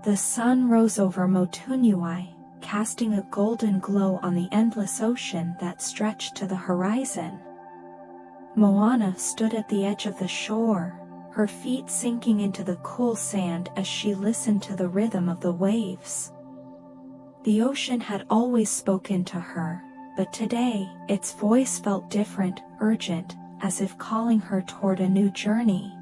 The sun rose over Motunui, casting a golden glow on the endless ocean that stretched to the horizon. Moana stood at the edge of the shore, her feet sinking into the cool sand as she listened to the rhythm of the waves. The ocean had always spoken to her, but today, its voice felt different, urgent, as if calling her toward a new journey.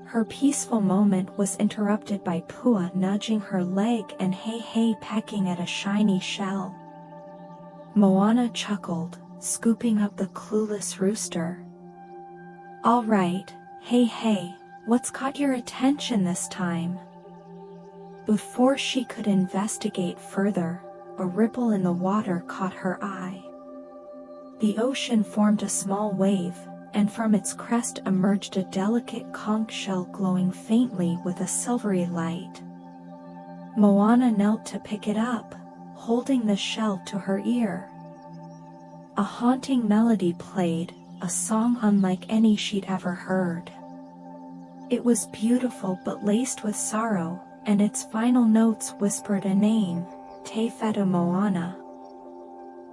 Her peaceful moment was interrupted by Pua nudging her leg and Hei pecking at a shiny shell. Moana chuckled, scooping up the clueless rooster. "All right, Hei, what's caught your attention this time?" Before she could investigate further, a ripple in the water caught her eye. The ocean formed a small wave, and from its crest emerged a delicate conch shell glowing faintly with a silvery light. Moana knelt to pick it up, holding the shell to her ear. A haunting melody played, a song unlike any she'd ever heard. It was beautiful but laced with sorrow, and its final notes whispered a name, Te Wheta Moana.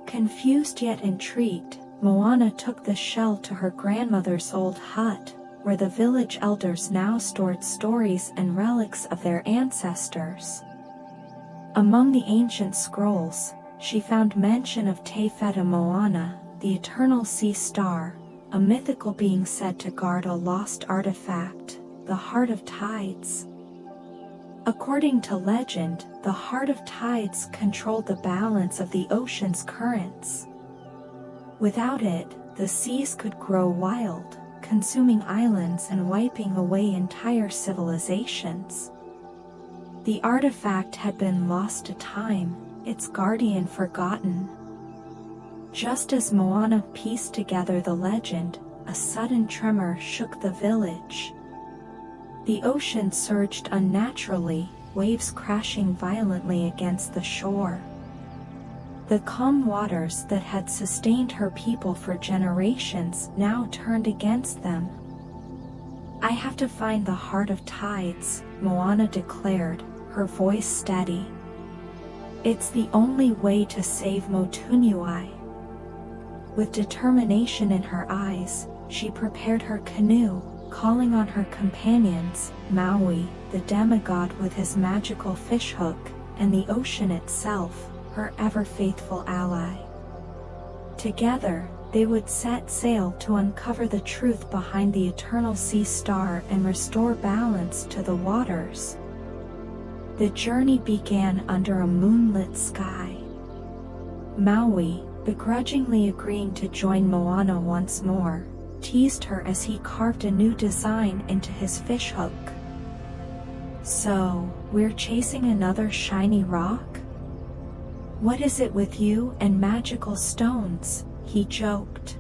Confused yet intrigued, Moana took the shell to her grandmother's old hut, where the village elders now stored stories and relics of their ancestors. Among the ancient scrolls, she found mention of Te Wheta Moana, the eternal sea star, a mythical being said to guard a lost artifact, the Heart of Tides. According to legend, the Heart of Tides controlled the balance of the ocean's currents. Without it, the seas could grow wild, consuming islands and wiping away entire civilizations. The artifact had been lost to time, its guardian forgotten. Just as Moana pieced together the legend, a sudden tremor shook the village. The ocean surged unnaturally, waves crashing violently against the shore. The calm waters that had sustained her people for generations now turned against them. "I have to find the Heart of Tides," Moana declared, her voice steady. "It's the only way to save Motunui." With determination in her eyes, she prepared her canoe, calling on her companions, Maui, the demigod with his magical fishhook, and the ocean itself, her ever-faithful ally. Together, they would set sail to uncover the truth behind the eternal sea star and restore balance to the waters. The journey began under a moonlit sky. Maui, begrudgingly agreeing to join Moana once more, teased her as he carved a new design into his fishhook. "So, we're chasing another shiny rock? What is it with you and magical stones?" he joked.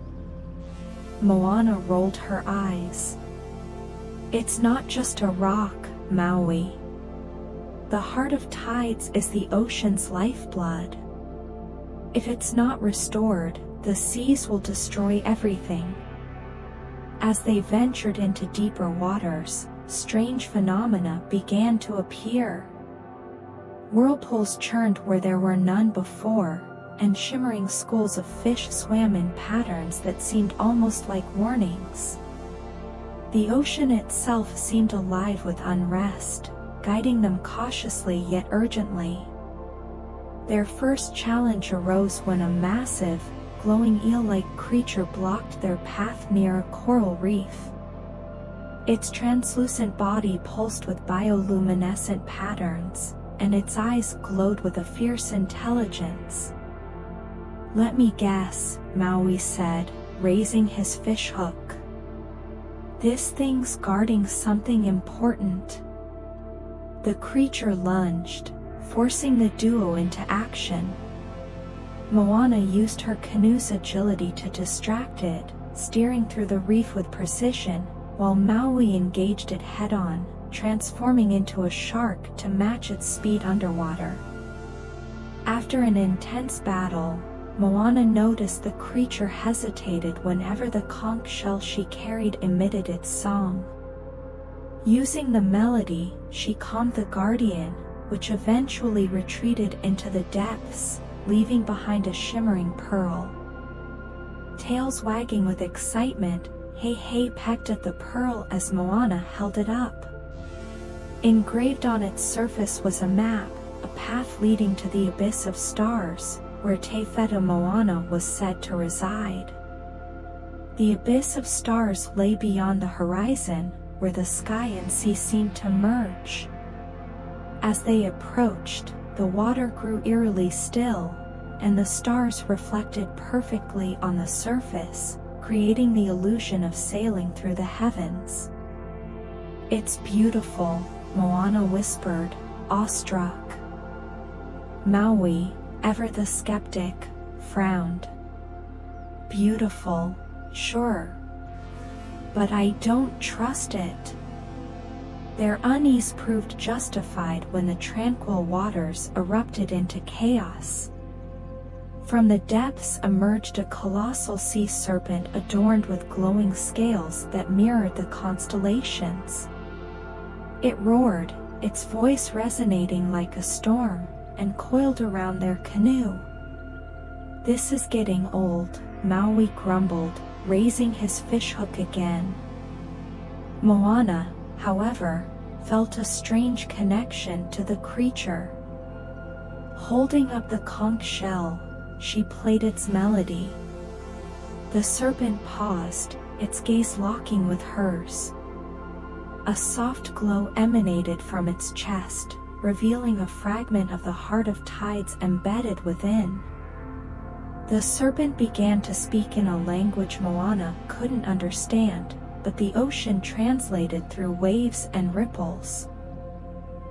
Moana rolled her eyes. "It's not just a rock, Maui. The Heart of Tides is the ocean's lifeblood. If it's not restored, the seas will destroy everything." As they ventured into deeper waters, strange phenomena began to appear. Whirlpools churned where there were none before, and shimmering schools of fish swam in patterns that seemed almost like warnings. The ocean itself seemed alive with unrest, guiding them cautiously yet urgently. Their first challenge arose when a massive, glowing eel-like creature blocked their path near a coral reef. Its translucent body pulsed with bioluminescent patterns, and its eyes glowed with a fierce intelligence. "Let me guess," Maui said, raising his fishhook. "This thing's guarding something important." The creature lunged, forcing the duo into action. Moana used her canoe's agility to distract it, steering through the reef with precision, while Maui engaged it head-on, transforming into a shark to match its speed underwater. After an intense battle, Moana noticed the creature hesitated whenever the conch shell she carried emitted its song. Using the melody, she calmed the guardian, which eventually retreated into the depths, leaving behind a shimmering pearl. Tails wagging with excitement, Hey pecked at the pearl as Moana held it up. Engraved on its surface was a map, a path leading to the abyss of stars, where Te Whete Moana was said to reside. The abyss of stars lay beyond the horizon, where the sky and sea seemed to merge. As they approached, the water grew eerily still, and the stars reflected perfectly on the surface, creating the illusion of sailing through the heavens. "It's beautiful," Moana whispered, awestruck. Maui, ever the skeptic, frowned. "Beautiful, sure. But I don't trust it." Their unease proved justified when the tranquil waters erupted into chaos. From the depths emerged a colossal sea serpent adorned with glowing scales that mirrored the constellations. It roared, its voice resonating like a storm, and coiled around their canoe. "This is getting old," Maui grumbled, raising his fishhook again. Moana, however, felt a strange connection to the creature. Holding up the conch shell, she played its melody. The serpent paused, its gaze locking with hers. A soft glow emanated from its chest, revealing a fragment of the heart of tides embedded within. The serpent began to speak in a language Moana couldn't understand, but the ocean translated through waves and ripples.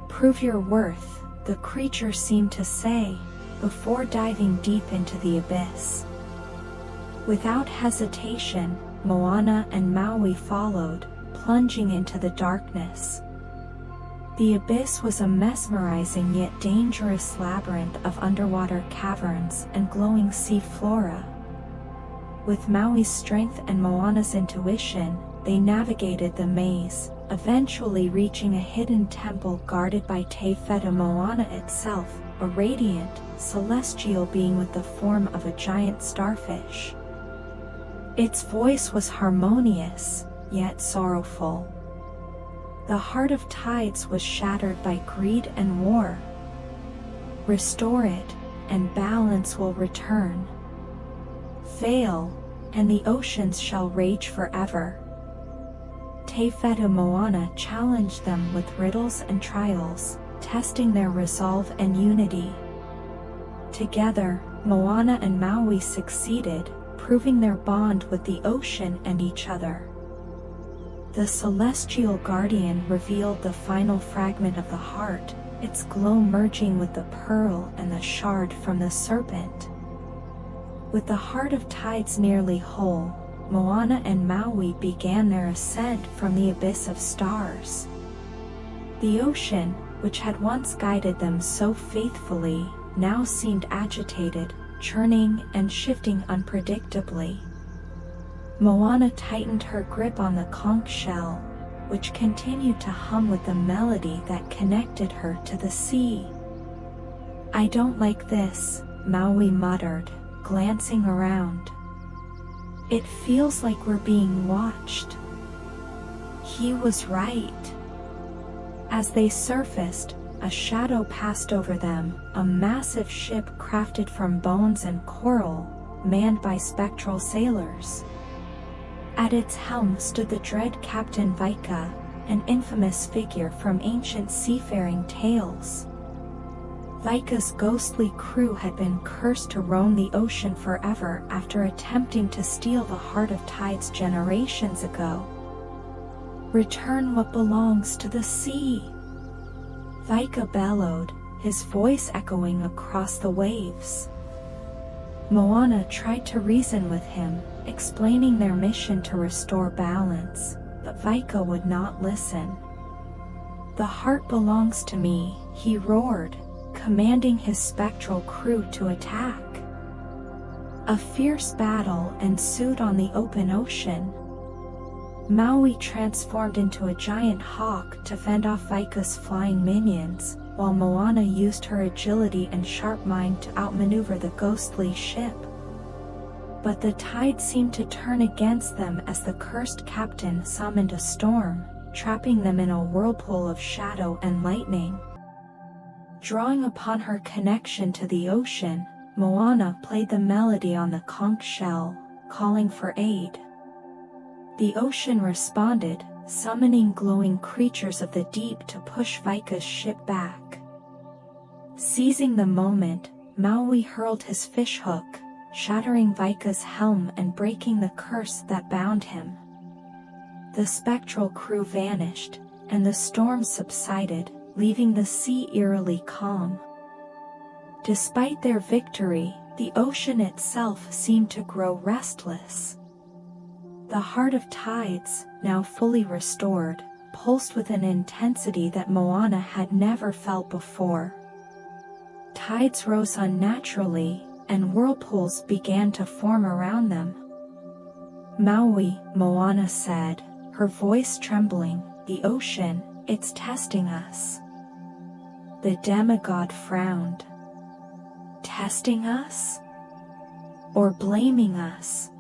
"Prove your worth," the creature seemed to say, before diving deep into the abyss. Without hesitation, Moana and Maui followed, plunging into the darkness. The abyss was a mesmerizing yet dangerous labyrinth of underwater caverns and glowing sea flora. With Maui's strength and Moana's intuition, they navigated the maze, eventually reaching a hidden temple guarded by Te Whete Moana itself, a radiant, celestial being with the form of a giant starfish. Its voice was harmonious, yet sorrowful. The heart of tides was shattered by greed and war. "Restore it, and balance will return. Fail, and the oceans shall rage forever." Te Whete Moana challenged them with riddles and trials, testing their resolve and unity. Together, Moana and Maui succeeded, proving their bond with the ocean and each other. The celestial guardian revealed the final fragment of the heart, its glow merging with the pearl and the shard from the serpent. With the heart of tides nearly whole, Moana and Maui began their ascent from the abyss of stars. The ocean, which had once guided them so faithfully, now seemed agitated, churning and shifting unpredictably. Moana tightened her grip on the conch shell, which continued to hum with the melody that connected her to the sea. "I don't like this," Maui muttered, glancing around. "It feels like we're being watched." He was right. As they surfaced, a shadow passed over them, a massive ship crafted from bones and coral, manned by spectral sailors. At its helm stood the dread Captain Vaika, an infamous figure from ancient seafaring tales. Vaika's ghostly crew had been cursed to roam the ocean forever after attempting to steal the heart of tides generations ago. "Return what belongs to the sea," Vaika bellowed, his voice echoing across the waves. Moana tried to reason with him, explaining their mission to restore balance, but Vaika would not listen. "The heart belongs to me," he roared, commanding his spectral crew to attack. A fierce battle ensued on the open ocean. Maui transformed into a giant hawk to fend off Vaika's flying minions, while Moana used her agility and sharp mind to outmaneuver the ghostly ship. But the tide seemed to turn against them as the cursed captain summoned a storm, trapping them in a whirlpool of shadow and lightning. Drawing upon her connection to the ocean, Moana played the melody on the conch shell, calling for aid. The ocean responded, summoning glowing creatures of the deep to push Vaika's ship back. Seizing the moment, Maui hurled his fishhook, shattering Vaika's helm and breaking the curse that bound him. The spectral crew vanished, and the storm subsided, leaving the sea eerily calm. Despite their victory, the ocean itself seemed to grow restless. The heart of tides, now fully restored, pulsed with an intensity that Moana had never felt before. Tides rose unnaturally, and whirlpools began to form around them. "Maui," Moana said, her voice trembling, "the ocean, it's testing us." The demigod frowned. Testing us? Or blaming us?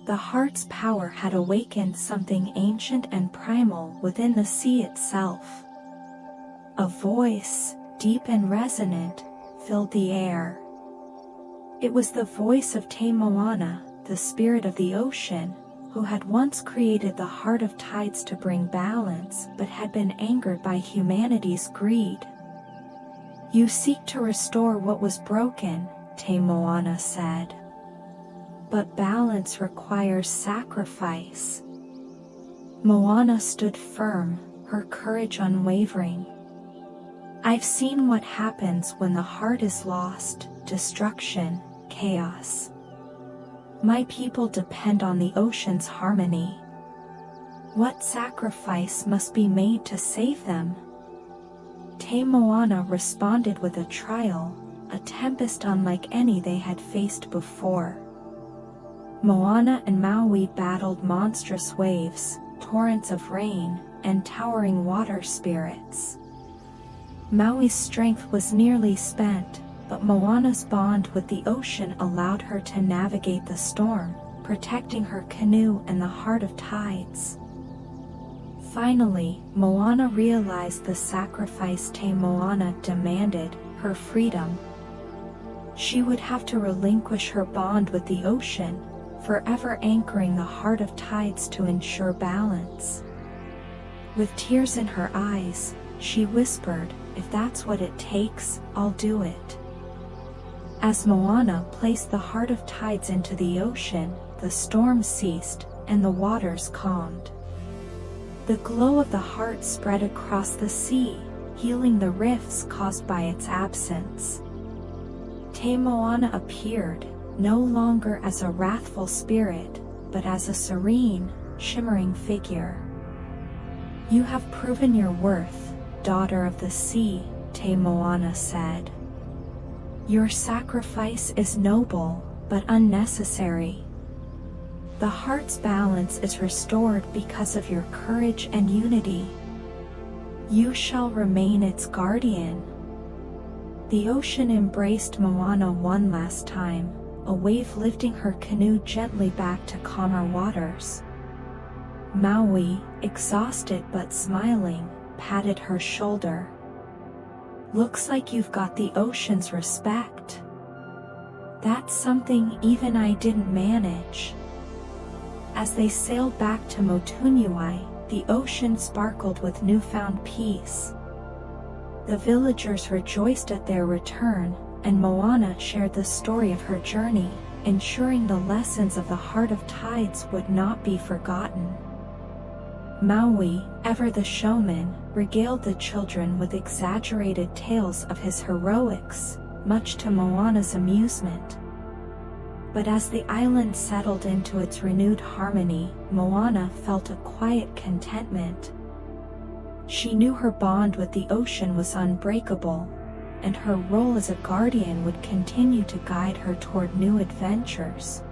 The heart's power had awakened something ancient and primal within the sea itself. A voice, deep and resonant, filled the air. It was the voice of Te Moana, the spirit of the ocean, who had once created the heart of tides to bring balance but had been angered by humanity's greed. "You seek to restore what was broken," Te Moana said. "But balance requires sacrifice." Moana stood firm, her courage unwavering. "I've seen what happens when the heart is lost: destruction, chaos. My people depend on the ocean's harmony. What sacrifice must be made to save them?" Te Moana responded with a trial, a tempest unlike any they had faced before. Moana and Maui battled monstrous waves, torrents of rain, and towering water spirits. Maui's strength was nearly spent, but Moana's bond with the ocean allowed her to navigate the storm, protecting her canoe and the heart of tides. Finally, Moana realized the sacrifice Te Moana demanded: her freedom. She would have to relinquish her bond with the ocean, forever anchoring the heart of tides to ensure balance. With tears in her eyes, she whispered, "If that's what it takes, I'll do it." As Moana placed the heart of tides into the ocean, the storm ceased, and the waters calmed. The glow of the heart spread across the sea, healing the rifts caused by its absence. Te Moana appeared, no longer as a wrathful spirit, but as a serene, shimmering figure. "You have proven your worth, daughter of the sea," Te Moana said. "Your sacrifice is noble, but unnecessary. The heart's balance is restored because of your courage and unity. You shall remain its guardian." The ocean embraced Moana one last time, a wave lifting her canoe gently back to calmer waters. Maui, exhausted but smiling, patted her shoulder. "Looks like you've got the ocean's respect. That's something even I didn't manage." As they sailed back to Motunui, the ocean sparkled with newfound peace. The villagers rejoiced at their return, and Moana shared the story of her journey, ensuring the lessons of the heart of tides would not be forgotten. Maui, ever the showman, regaled the children with exaggerated tales of his heroics, much to Moana's amusement. But as the island settled into its renewed harmony, Moana felt a quiet contentment. She knew her bond with the ocean was unbreakable, and her role as a guardian would continue to guide her toward new adventures.